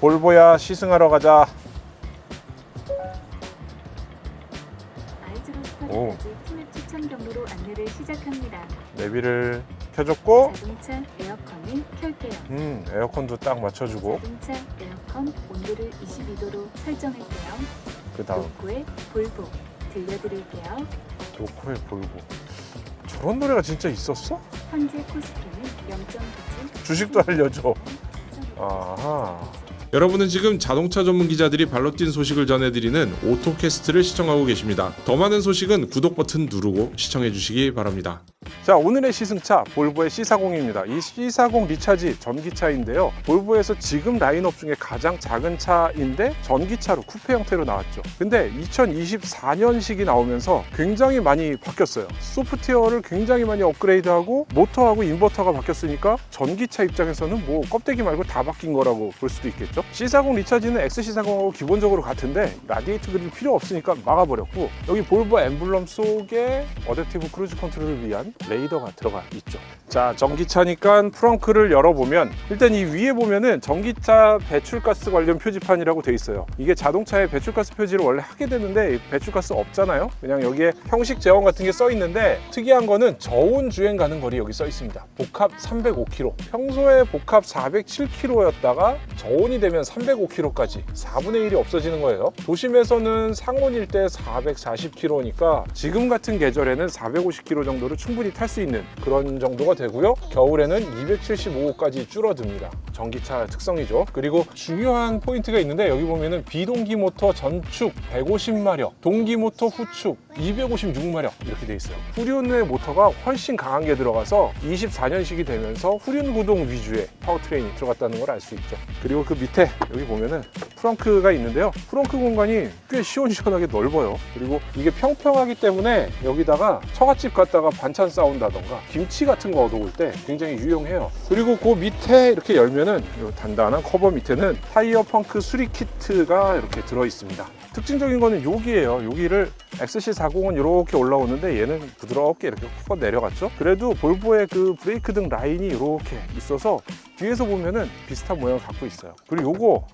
볼보야 시승하러 가자. 오. 아이즈로 스타트까지 팀앱 추천 경로로 안내를 시작합니다. 내비를 켜줬고 자동차 에어컨을 켤게요. 에어컨도 딱 맞춰주고 자동차 에어컨 온도를 22도로 설정할게요. 그 다음 로코의 볼보 들려드릴게요. 로코의 볼보. 저런 노래가 진짜 있었어? 현재 코스피는 0.9주. 주식도 알려줘. 아하. 여러분은 지금 자동차 전문 기자들이 발로 뛴 소식을 전해드리는 오토캐스트를 시청하고 계십니다. 더 많은 소식은 구독 버튼 누르고 시청해 주시기 바랍니다. 자, 오늘의 시승차 볼보의 C40입니다. 이 C40 리차지 전기차인데요. 볼보에서 지금 라인업 중에 가장 작은 차인데 전기차로 쿠페 형태로 나왔죠. 근데 2024년식이 나오면서 굉장히 많이 바뀌었어요. 소프트웨어를 굉장히 많이 업그레이드하고 모터하고 인버터가 바뀌었으니까 전기차 입장에서는 뭐 껍데기 말고 다 바뀐 거라고 볼 수도 있겠죠. C40 리차지는 XC40하고 기본적으로 같은데 라디에이터 그릴 필요 없으니까 막아버렸고, 여기 볼보 엠블럼 속에 어댑티브 크루즈 컨트롤을 위한 레이더가 들어가 있죠. 자, 전기차니까 프렁크를 열어보면 일단 이 위에 보면은 전기차 배출가스 관련 표지판이라고 돼 있어요. 이게 자동차에 배출가스 표지를 원래 하게 되는데 배출가스 없잖아요. 그냥 여기에 형식 제원 같은 게 써 있는데, 특이한 거는 저온 주행 가는 거리 여기 써 있습니다. 복합 305km. 평소에 복합 407km였다가 저온이 되면 305km까지 4분의 1이 없어지는 거예요. 도심에서는 상온일 때 440km니까 지금 같은 계절에는 450km 정도를 충분히 탈 수 있는 그런 정도가 되고요. 겨울에는 275까지 줄어듭니다. 전기차 특성이죠. 그리고 중요한 포인트가 있는데, 여기 보면은 비동기 모터 전축 150마력, 동기 모터 후축 256마력 이렇게 돼 있어요. 후륜의 모터가 훨씬 강한 게 들어가서 24년식이 되면서 후륜 구동 위주의 파워트레인이 들어갔다는 걸 알 수 있죠. 그리고 그 밑에 여기 보면은 프렁크가 있는데요. 프렁크 공간이 꽤 시원시원하게 넓어요. 그리고 이게 평평하기 때문에 여기다가 처갓집 갔다가 반찬 싸운다던가 김치 같은 거 얻어올 때 굉장히 유용해요. 그리고 그 밑에 이렇게 열면은 이 단단한 커버 밑에는 타이어 펑크 수리 키트가 이렇게 들어 있습니다. 특징적인 거는 여기예요. 여기를 XC40은 이렇게 올라오는데 얘는 부드럽게 이렇게 훅 내려갔죠. 그래도 볼보의 그 브레이크 등 라인이 이렇게 있어서 뒤에서 보면은 비슷한 모양을 갖고 있어요. 그리고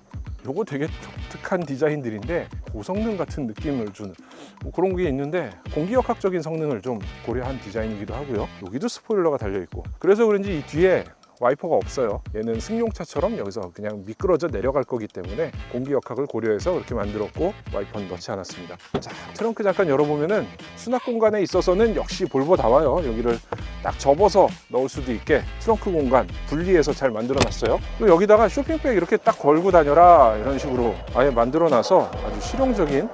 요거 되게 독특한 디자인들인데 고성능 같은 느낌을 주는 뭐 그런 게 있는데, 공기역학적인 성능을 좀 고려한 디자인이기도 하고요. 여기도 스포일러가 달려있고, 그래서 그런지 이 뒤에 와이퍼가 없어요. 얘는 승용차처럼 여기서 그냥 미끄러져 내려갈 거기 때문에 공기역학을 고려해서 그렇게 만들었고, 와이퍼는 넣지 않았습니다. 자, 트렁크 잠깐 열어보면은 수납 공간에 있어서는 역시 볼보다워요. 여기를 딱 접어서 넣을 수도 있게 트렁크 공간 분리해서 잘 만들어 놨어요. 그리고 여기다가 쇼핑백 이렇게 딱 걸고 다녀라 이런 식으로 아예 만들어 놔서 아주 실용적인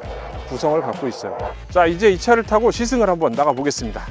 구성을 갖고 있어요. 자, 이제 이 차를 타고 시승을 한번 나가 보겠습니다.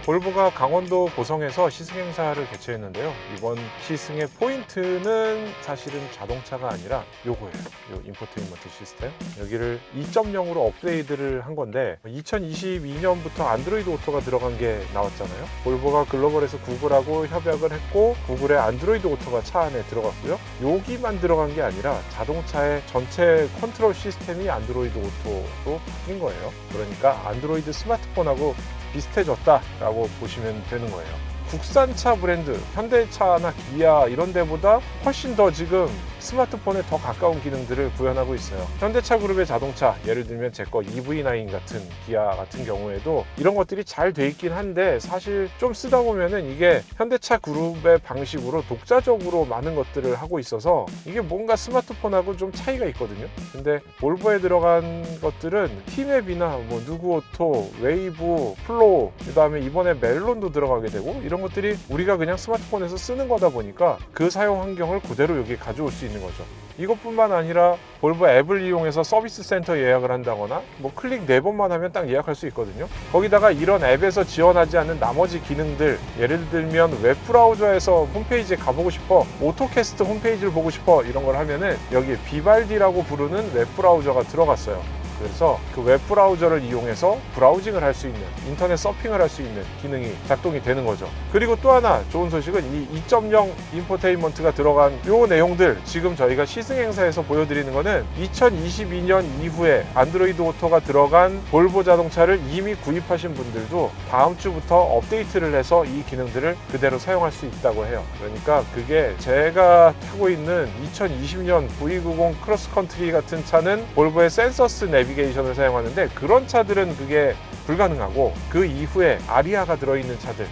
볼보가 강원도 고성에서 시승 행사를 개최했는데요. 이번 시승의 포인트는 사실은 자동차가 아니라 요거예요. 요 인포테인먼트 시스템. 여기를 2.0으로 업그레이드를 한 건데, 2022년부터 안드로이드 오토가 들어간 게 나왔잖아요. 볼보가 글로벌에서 구글하고 협약을 했고, 구글의 안드로이드 오토가 차 안에 들어갔고요. 여기만 들어간 게 아니라 자동차의 전체 컨트롤 시스템이 안드로이드 오토로 바뀐 거예요. 그러니까 안드로이드 스마트폰하고 비슷해졌다라고 보시면 되는 거예요. 국산차 브랜드, 현대차나 기아 이런 데보다 훨씬 더 지금 스마트폰에 더 가까운 기능들을 구현하고 있어요. 현대차 그룹의 자동차, 예를 들면 제 거 EV9 같은 기아 같은 경우에도 이런 것들이 잘 돼 있긴 한데, 사실 좀 쓰다 보면은 이게 현대차 그룹의 방식으로 독자적으로 많은 것들을 하고 있어서 이게 뭔가 스마트폰하고 좀 차이가 있거든요. 근데 볼보에 들어간 것들은 티맵이나 뭐 누구오토, 웨이브, 플로우, 그 다음에 이번에 멜론도 들어가게 되고, 이런 것들이 우리가 그냥 스마트폰에서 쓰는 거다 보니까 그 사용 환경을 그대로 여기 가져올 수 있는 거죠. 이것뿐만 아니라 볼보 앱을 이용해서 서비스 센터 예약을 한다거나 뭐 클릭 4번만 하면 딱 예약할 수 있거든요. 거기다가 이런 앱에서 지원하지 않는 나머지 기능들, 예를 들면 웹브라우저에서 홈페이지에 가보고 싶어, 오토캐스트 홈페이지를 보고 싶어, 이런 걸 하면은 여기 비발디라고 부르는 웹브라우저가 들어갔어요. 그래서 그 웹브라우저를 이용해서 브라우징을 할 수 있는, 인터넷 서핑을 할 수 있는 기능이 작동이 되는 거죠. 그리고 또 하나 좋은 소식은 이 2.0 인포테인먼트가 들어간 요 내용들, 지금 저희가 시승 행사에서 보여드리는 거는 2022년 이후에 안드로이드 오토가 들어간 볼보 자동차를 이미 구입하신 분들도 다음 주부터 업데이트를 해서 이 기능들을 그대로 사용할 수 있다고 해요. 그러니까 그게 제가 타고 있는 2020년 V90 크로스컨트리 같은 차는 볼보의 센서스 내비게이션을 사용하는데, 그런 차들은 그게 불가능하고 그 이후에 아리아가 들어있는 차들,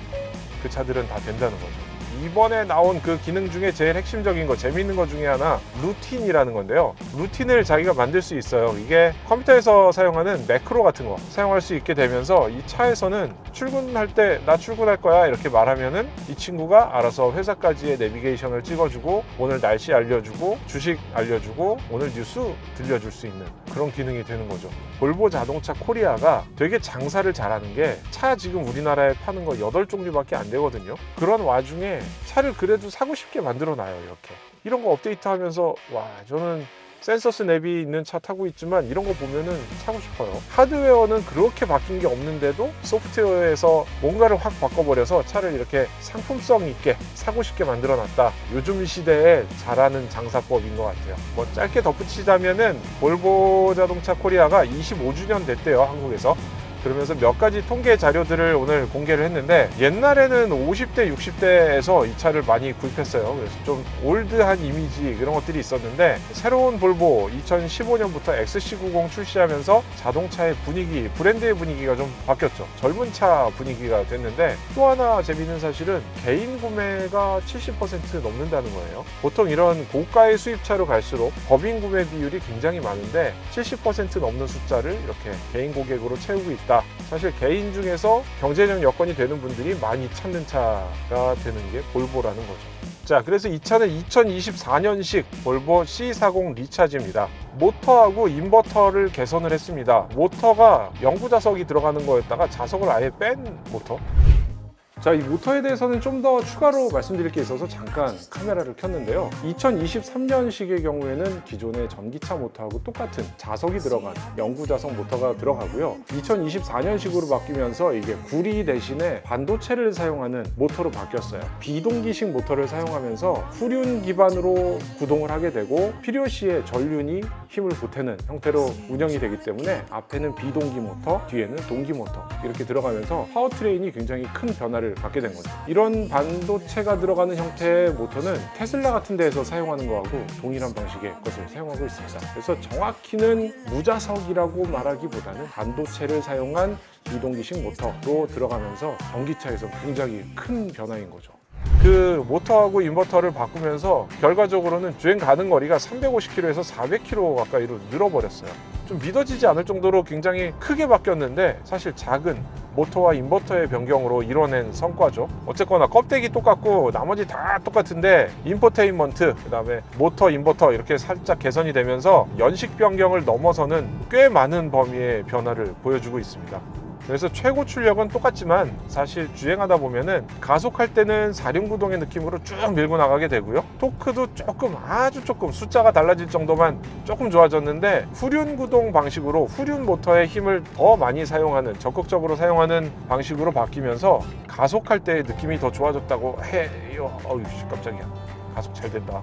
그 차들은 다 된다는 거죠. 이번에 나온 그 기능 중에 제일 핵심적인 거, 재밌는 거 중에 하나 루틴이라는 건데요. 루틴을 자기가 만들 수 있어요. 이게 컴퓨터에서 사용하는 매크로 같은 거 사용할 수 있게 되면서 이 차에서는 출근할 때 나 출근할 거야 이렇게 말하면은 이 친구가 알아서 회사까지의 내비게이션을 찍어주고 오늘 날씨 알려주고 주식 알려주고 오늘 뉴스 들려줄 수 있는 그런 기능이 되는 거죠. 볼보 자동차 코리아가 되게 장사를 잘하는 게, 차 지금 우리나라에 파는 거 8종류밖에 안 되거든요. 그런 와중에 차를 그래도 사고 싶게 만들어 놔요. 이렇게 이런 거 업데이트하면서 와, 저는 센서스 내비 있는 차 타고 있지만 이런 거 보면은 사고 싶어요. 하드웨어는 그렇게 바뀐 게 없는데도 소프트웨어에서 뭔가를 확 바꿔버려서 차를 이렇게 상품성 있게 사고 싶게 만들어 놨다. 요즘 시대에 잘하는 장사법인 것 같아요. 뭐 짧게 덧붙이자면은 볼보 자동차 코리아가 25주년 됐대요, 한국에서. 그러면서 몇 가지 통계 자료들을 오늘 공개를 했는데, 옛날에는 50대, 60대에서 이 차를 많이 구입했어요. 그래서 좀 올드한 이미지 그런 것들이 있었는데, 새로운 볼보 2015년부터 XC90 출시하면서 자동차의 분위기, 브랜드의 분위기가 좀 바뀌었죠. 젊은 차 분위기가 됐는데, 또 하나 재미있는 사실은 개인 구매가 70% 넘는다는 거예요. 보통 이런 고가의 수입차로 갈수록 법인 구매 비율이 굉장히 많은데 70% 넘는 숫자를 이렇게 개인 고객으로 채우고 있다. 사실 개인 중에서 경제적 여건이 되는 분들이 많이 찾는 차가 되는 게 볼보라는 거죠. 자, 그래서 이 차는 2024년식 볼보 C40 리차지입니다. 모터하고 인버터를 개선을 했습니다. 모터가 영구 자석이 들어가는 거였다가 자석을 아예 뺀 모터. 자, 이 모터에 대해서는 좀 더 추가로 말씀드릴 게 있어서 잠깐 카메라를 켰는데요. 2023년식의 경우에는 기존의 전기차 모터하고 똑같은 자석이 들어간 영구 자석 모터가 들어가고요. 2024년식으로 바뀌면서 이게 구리 대신에 반도체를 사용하는 모터로 바뀌었어요. 비동기식 모터를 사용하면서 후륜 기반으로 구동을 하게 되고 필요시에 전륜이 힘을 보태는 형태로 운영이 되기 때문에 앞에는 비동기 모터, 뒤에는 동기 모터 이렇게 들어가면서 파워트레인이 굉장히 큰 변화를 갖게 된 거죠. 이런 반도체가 들어가는 형태의 모터는 테슬라 같은 데에서 사용하는 거하고 동일한 방식의 것을 사용하고 있습니다. 그래서 정확히는 무자석이라고 말하기보다는 반도체를 사용한 비동기식 모터로 들어가면서 전기차에서 굉장히 큰 변화인 거죠. 그 모터하고 인버터를 바꾸면서 결과적으로는 주행 가는 거리가 350km에서 400km 가까이로 늘어버렸어요. 좀 믿어지지 않을 정도로 굉장히 크게 바뀌었는데, 사실 작은 모터와 인버터의 변경으로 이뤄낸 성과죠. 어쨌거나 껍데기 똑같고 나머지 다 똑같은데 인포테인먼트, 그 다음에 모터, 인버터 이렇게 살짝 개선이 되면서 연식 변경을 넘어서는 꽤 많은 범위의 변화를 보여주고 있습니다. 그래서 최고 출력은 똑같지만 사실 주행하다 보면은 가속할 때는 사륜구동의 느낌으로 쭉 밀고 나가게 되고요. 토크도 조금, 아주 조금 숫자가 달라질 정도만 조금 좋아졌는데, 후륜구동 방식으로 후륜 모터의 힘을 더 많이 사용하는, 적극적으로 사용하는 방식으로 바뀌면서 가속할 때의 느낌이 더 좋아졌다고 해요. 어휴, 깜짝이야. 가속 잘 된다.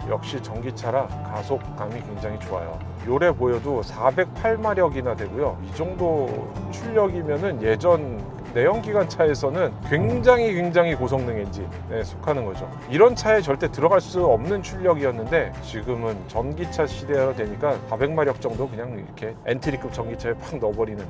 역시 전기차라 가속감이 굉장히 좋아요. 요래 보여도 408마력이나 되고요. 이 정도 출력이면은 예전 내연기관차에서는 굉장히 고성능 엔진에 속하는 거죠. 이런 차에 절대 들어갈 수 없는 출력이었는데 지금은 전기차 시대가 되니까 400마력 정도 그냥 이렇게 엔트리급 전기차에 팍 넣어버리는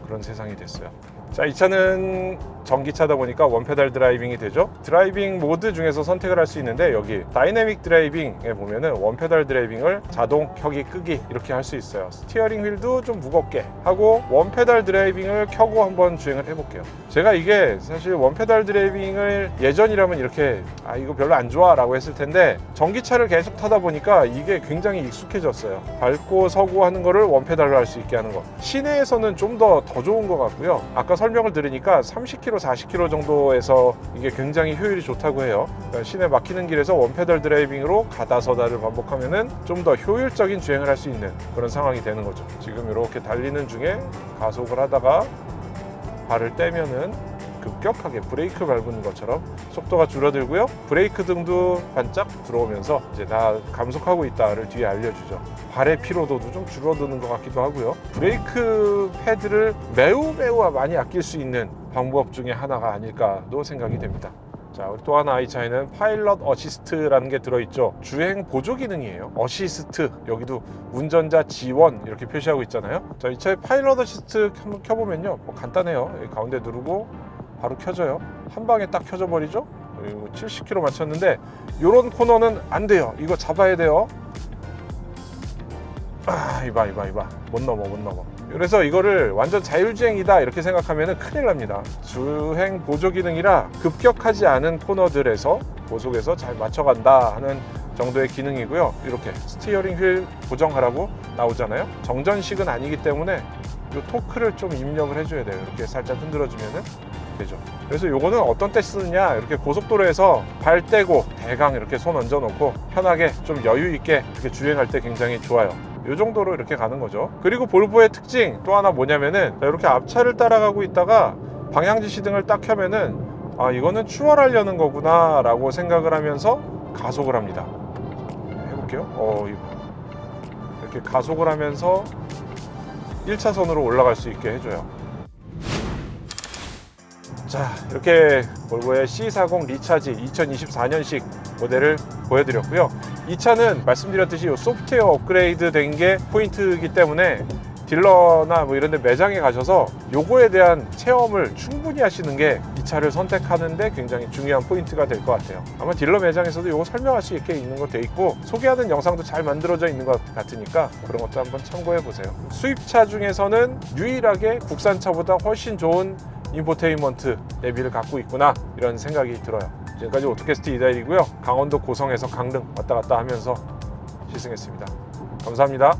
그런 세상이 됐어요. 자, 이 차는 전기차다 보니까 원페달 드라이빙이 되죠. 드라이빙 모드 중에서 선택을 할 수 있는데, 여기 다이내믹 드라이빙에 보면은 원페달 드라이빙을 자동 켜기 끄기 이렇게 할 수 있어요. 스티어링 휠도 좀 무겁게 하고 원페달 드라이빙을 켜고 한번 주행을 해볼게요. 제가 이게 사실 원페달 드라이빙을 예전이라면 이렇게 이거 별로 안 좋아 라고 했을 텐데, 전기차를 계속 타다 보니까 이게 굉장히 익숙해졌어요. 밟고 서고 하는 거를 원페달로 할 수 있게 하는 거. 시내에서는 좀 더 좋은 것 같고요. 아까 설명을 들으니까 30km, 40km 정도에서 이게 굉장히 효율이 좋다고 해요. 그러니까 시내 막히는 길에서 원페달 드라이빙으로 가다서다를 반복하면은 좀 더 효율적인 주행을 할 수 있는 그런 상황이 되는 거죠. 지금 이렇게 달리는 중에 가속을 하다가 발을 떼면은 급격하게 브레이크 밟는 것처럼 속도가 줄어들고요. 브레이크 등도 반짝 들어오면서 이제 다 감속하고 있다를 뒤에 알려주죠. 발의 피로도도 좀 줄어드는 것 같기도 하고요. 브레이크 패드를 매우 많이 아낄 수 있는 방법 중에 하나가 아닐까도 생각이 됩니다. 자, 우리 또 하나 이 차에는 파일럿 어시스트라는 게 들어있죠. 주행 보조 기능이에요. 어시스트, 여기도 운전자 지원 이렇게 표시하고 있잖아요. 자, 이 차에 파일럿 어시스트 한번 켜보면요, 뭐 간단해요. 여기 가운데 누르고 바로 켜져요. 한 방에 딱 켜져 버리죠. 그리고 70km 맞췄는데 이런 코너는 안 돼요. 이거 잡아야 돼요. 이봐 못 넘어. 그래서 이거를 완전 자율주행이다 이렇게 생각하면 큰일 납니다. 주행 보조 기능이라 급격하지 않은 코너들에서 고속에서 잘 맞춰간다 하는 정도의 기능이고요. 이렇게 스티어링 휠 고정하라고 나오잖아요. 정전식은 아니기 때문에 이 토크를 좀 입력을 해줘야 돼요. 이렇게 살짝 흔들어주면은 되죠. 그래서 요거는 어떤 때 쓰느냐, 이렇게 고속도로에서 발 떼고 대강 이렇게 손 얹어 놓고 편하게 좀 여유 있게 이렇게 주행할 때 굉장히 좋아요. 이 정도로 이렇게 가는 거죠. 그리고 볼보의 특징 또 하나 뭐냐면은 이렇게 앞차를 따라가고 있다가 방향지시 등을 딱 켜면은 아, 이거는 추월하려는 거구나 라고 생각을 하면서 가속을 합니다. 해볼게요. 이렇게 가속을 하면서 1차선으로 올라갈 수 있게 해줘요. 자, 이렇게 볼보의 C40 리차지 2024년식 모델을 보여드렸고요. 이 차는 말씀드렸듯이 소프트웨어 업그레이드 된 게 포인트이기 때문에 딜러나 뭐 이런 데 매장에 가셔서 요거에 대한 체험을 충분히 하시는 게 이 차를 선택하는데 굉장히 중요한 포인트가 될 것 같아요. 아마 딜러 매장에서도 요거 설명할 수 있게 있는 거 돼 있고 소개하는 영상도 잘 만들어져 있는 것 같으니까 그런 것도 한번 참고해 보세요. 수입차 중에서는 유일하게 국산차보다 훨씬 좋은 인포테인먼트 내비를 갖고 있구나 이런 생각이 들어요. 지금까지 오토캐스트 이다일이고요. 강원도 고성에서 강릉 왔다 갔다 하면서 시승했습니다. 감사합니다.